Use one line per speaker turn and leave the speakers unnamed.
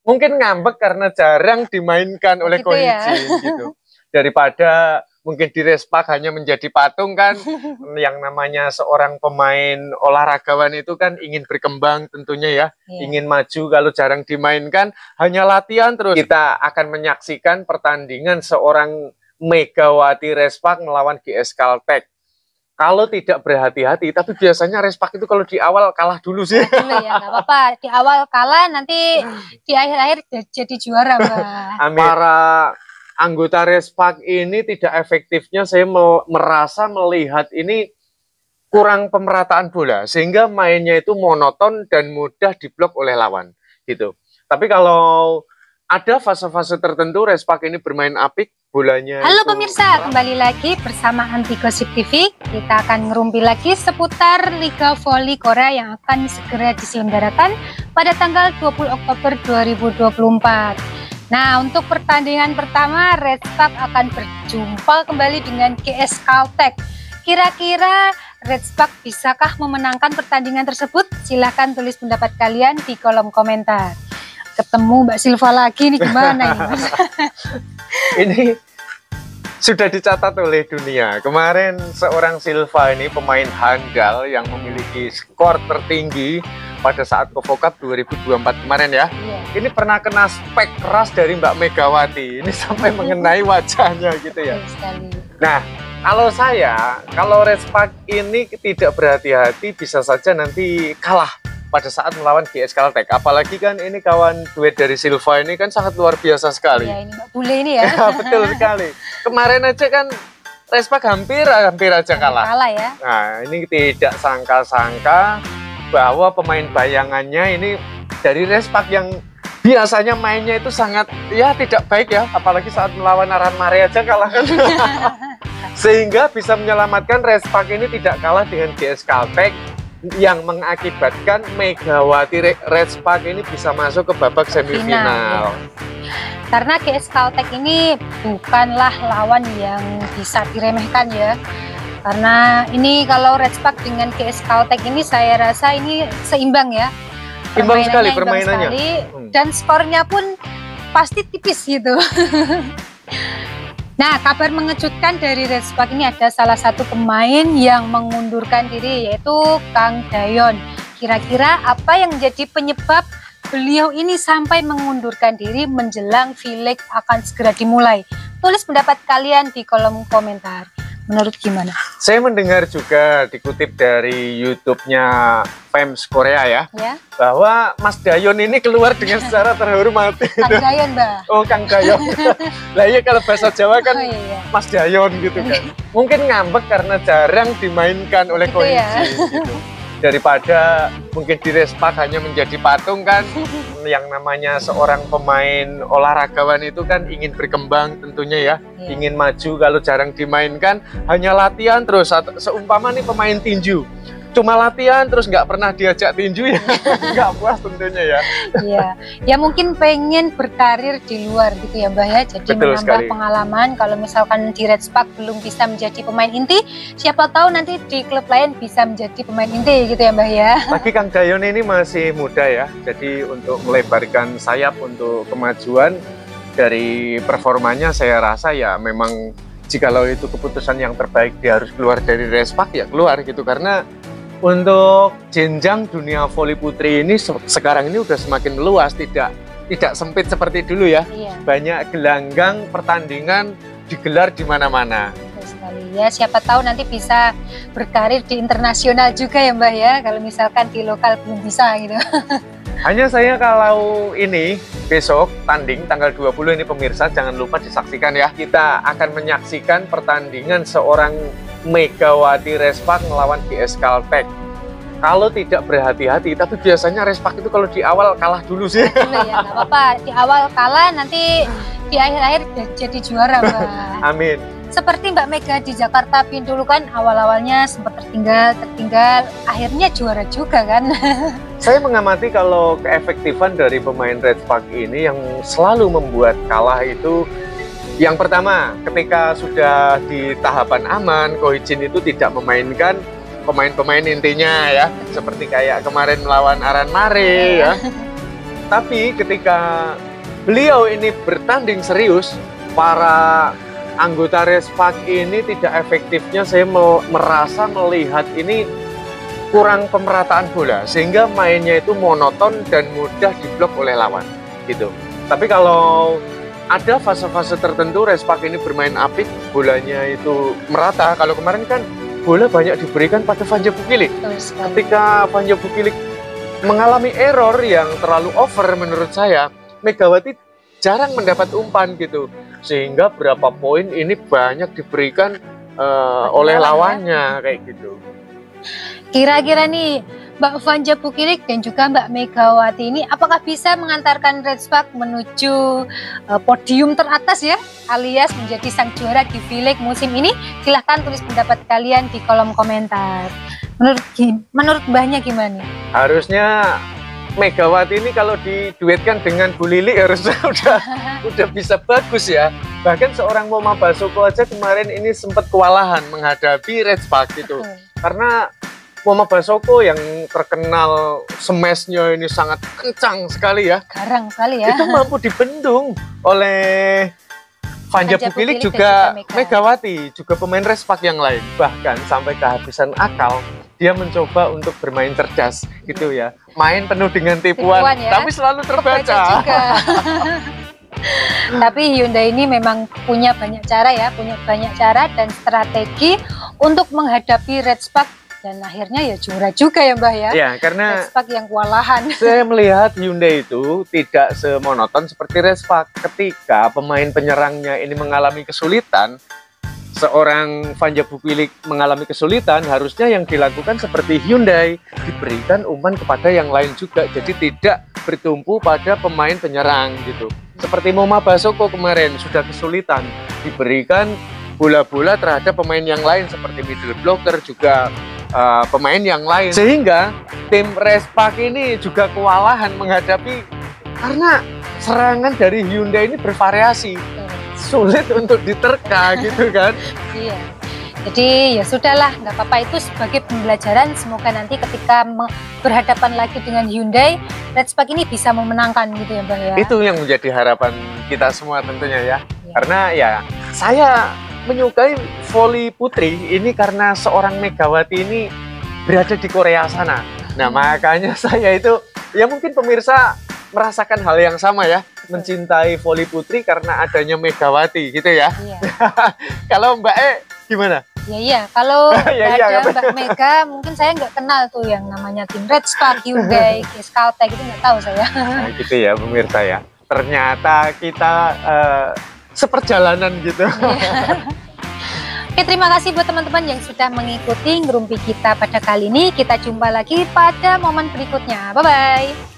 Mungkin ngambek karena jarang dimainkan oleh
Gitu ya.
Ko Hee-jin gitu. Daripada mungkin di Respak hanya menjadi patung kan, yang namanya seorang pemain olahragawan itu kan ingin berkembang tentunya ya, ingin maju. Kalau jarang dimainkan, hanya latihan terus. Kita akan menyaksikan pertandingan seorang Megawati Respak melawan GS Caltech. Kalau tidak berhati-hati, tapi biasanya Respak itu kalau di awal kalah dulu sih.
Dulu ya, nggak apa-apa. Di awal kalah, nanti di akhir-akhir jadi juara, Mbak.
Amin. Para anggota Respak ini tidak efektifnya, saya merasa melihat ini kurang pemerataan bola, sehingga mainnya itu monoton dan mudah diblok oleh lawan, gitu. Tapi kalau ada fase-fase tertentu Respak ini bermain apik, bolanya.
Halo pemirsa, kembali lagi bersama Anti Gosip TV. Kita akan ngerumpi lagi seputar Liga Voli Korea yang akan segera diselenggarakan pada tanggal 20 Oktober 2024. Nah, untuk pertandingan pertama, Respak akan berjumpa kembali dengan GS Caltech. Kira-kira Respak bisakah memenangkan pertandingan tersebut? Silahkan tulis pendapat kalian di kolom komentar. Ketemu Mbak Silva lagi nih, gimana ini?
Ini sudah dicatat oleh dunia. Kemarin seorang Silva ini pemain handal yang memiliki skor tertinggi pada saat Kovo Cup 2024 kemarin ya. Ini pernah kena spek keras dari Mbak Megawati. Ini sampai mengenai wajahnya gitu ya. Nah, kalau Respak ini tidak berhati-hati, bisa saja nanti kalah pada saat melawan GS Caltech. Apalagi kan ini kawan duet dari Silva ini kan sangat luar biasa sekali.
Ya, ini Mbak Bule ini ya.
Ya, betul sekali. Kemarin aja kan Respak hampir aja kalah.
Ya.
Nah, ini tidak sangka-sangka bahwa pemain bayangannya ini dari Respak yang biasanya mainnya itu sangat ya tidak baik ya, apalagi saat melawan Aran Mare aja kalah kan. Sehingga bisa menyelamatkan Respak ini tidak kalah dengan GS Caltech, yang mengakibatkan Megawati Respak ini bisa masuk ke babak semifinal.
Karena GS Caltech ini bukanlah lawan yang bisa diremehkan ya. Karena ini kalau Respak dengan GS Caltech ini saya rasa ini seimbang ya.
Imbang sekali permainannya.
Dan skornya pun pasti tipis gitu. Nah, kabar mengejutkan dari Respak ini ada salah satu pemain yang mengundurkan diri, yaitu Kang Dayon. Kira-kira apa yang menjadi penyebab beliau ini sampai mengundurkan diri menjelang V-League akan segera dimulai? Tulis pendapat kalian di kolom komentar. Menurut gimana?
Saya mendengar juga dikutip dari YouTube-nya Fans Korea ya, bahwa Mas Dayon ini keluar dengan secara terhormat.
Kang Dayon, Mbak.
Oh, Kang Dayon. Lah iya, kalau bahasa Jawa kan Mas Dayon gitu kan. Mungkin ngambek karena jarang dimainkan oleh Ko Hee-jin gitu. Daripada mungkin di Respak hanya menjadi patung kan, yang namanya seorang pemain olahragawan itu kan ingin berkembang tentunya ya, ingin maju. Kalau jarang dimainkan, hanya latihan terus. Seumpama nih pemain tinju, cuma latihan terus nggak pernah diajak tinju ya, nggak puas tentunya ya.
Iya, ya mungkin pengen berkarir di luar gitu ya Mbak ya, jadi menambah pengalaman. Kalau misalkan di Respak belum bisa menjadi pemain inti, siapa tahu nanti di klub lain bisa menjadi pemain inti gitu ya Mbak ya.
Tapi Kang Dayon ini masih muda ya, jadi untuk melebarkan sayap untuk kemajuan dari performanya saya rasa ya memang jikalau itu keputusan yang terbaik, dia harus keluar dari Respak ya keluar gitu. Karena untuk jenjang dunia voli putri ini sekarang ini udah semakin meluas, tidak sempit seperti dulu ya. Banyak gelanggang pertandingan digelar di mana-mana.
Ya, siapa tahu nanti bisa berkarir di internasional juga ya Mbak ya, kalau misalkan di lokal belum bisa gitu.
Hanya saya kalau ini besok tanding tanggal 20 ini pemirsa jangan lupa disaksikan ya. Kita akan menyaksikan pertandingan seorang Megawati Respak melawan GS Caltech. Kalau tidak berhati-hati, tapi biasanya Respak itu kalau di awal kalah dulu sih.
Dulu ya, nggak apa-apa. Di awal kalah, nanti di akhir-akhir jadi juara, Mbak.
Amin.
Seperti Mbak Mega di Jakarta Pin dulu kan, awal-awalnya sempat tertinggal, akhirnya juara juga kan.
Saya mengamati kalau keefektifan dari pemain Respak ini yang selalu membuat kalah itu, yang pertama, ketika sudah di tahapan aman, Ko Hee-jin itu tidak memainkan pemain-pemain intinya ya, seperti kayak kemarin melawan Aran Mare ya. Tapi ketika beliau ini bertanding serius, para anggota Respak ini tidak efektifnya, saya merasa melihat ini kurang pemerataan bola, sehingga mainnya itu monoton dan mudah diblok oleh lawan gitu. Tapi kalau ada fase-fase tertentu Respak ini bermain apik, bolanya itu merata. Kalau kemarin kan bola banyak diberikan pada Vanja Bukilik. Ketika Vanja Bukilik mengalami error yang terlalu over menurut saya, Megawati jarang mendapat umpan gitu. Sehingga berapa poin ini banyak diberikan oleh lawannya kayak gitu.
Kira-kira nih Mbak Vanja Bukilik dan juga Mbak Megawati ini apakah bisa mengantarkan Respak menuju podium teratas ya, alias menjadi sang juara di V-League musim ini? Silahkan tulis pendapat kalian di kolom komentar. Menurut Mbahnya gimana?
Harusnya Megawati ini kalau diduetkan dengan Bu Lili harusnya udah bisa bagus ya. Bahkan seorang Moma Basoko aja kemarin ini sempat kewalahan menghadapi Respak gitu. Karena Moma Basoko yang terkenal smashnya ini sangat kencang sekali ya.
Garang sekali ya.
Itu mampu dibendung oleh Vanja Bukilik juga Megawati, juga pemain Respak yang lain. Bahkan sampai kehabisan akal, dia mencoba untuk bermain cerdas gitu ya. Main penuh dengan tipuan ya? Tapi selalu terbaca.
Tapi Hyundai ini memang punya banyak cara ya, punya banyak cara dan strategi untuk menghadapi Respak. Dan akhirnya ya juara juga ya Mbah ya.
Ya, karena
Respak yang kewalahan.
Saya melihat Hyundai itu tidak semonoton seperti Respak. Ketika pemain penyerangnya ini mengalami kesulitan, seorang Vanja Bukilik mengalami kesulitan, harusnya yang dilakukan seperti Hyundai, diberikan umpan kepada yang lain juga. Jadi tidak bertumpu pada pemain penyerang gitu. Seperti Moma Basoko kemarin sudah kesulitan, diberikan bola-bola terhadap pemain yang lain seperti middle blocker juga pemain yang lain, sehingga tim Respak ini juga kewalahan menghadapi karena serangan dari Hyundai ini bervariasi, sulit untuk diterka gitu kan.
Iya, jadi ya sudahlah, nggak apa-apa, itu sebagai pembelajaran. Semoga nanti ketika berhadapan lagi dengan Hyundai, Respak ini bisa memenangkan gitu ya Mbak ya. Itu
yang menjadi harapan kita semua tentunya ya. Karena ya saya menyukai voli putri ini karena seorang Megawati ini berada di Korea sana. Nah makanya saya itu, ya mungkin pemirsa merasakan hal yang sama ya, mencintai voli putri karena adanya Megawati gitu ya. Iya. Kalau Mbak gimana?
Iya, kalau ada Mbak Mega mungkin saya nggak kenal tuh yang namanya tim Respak, Hyundai, Caltech itu nggak tahu saya.
Nah gitu ya pemirsa ya, ternyata kita seperjalanan gitu.
Oke, terima kasih buat teman-teman yang sudah mengikuti ngerumpi kita pada kali ini. Kita jumpa lagi pada momen berikutnya. Bye-bye.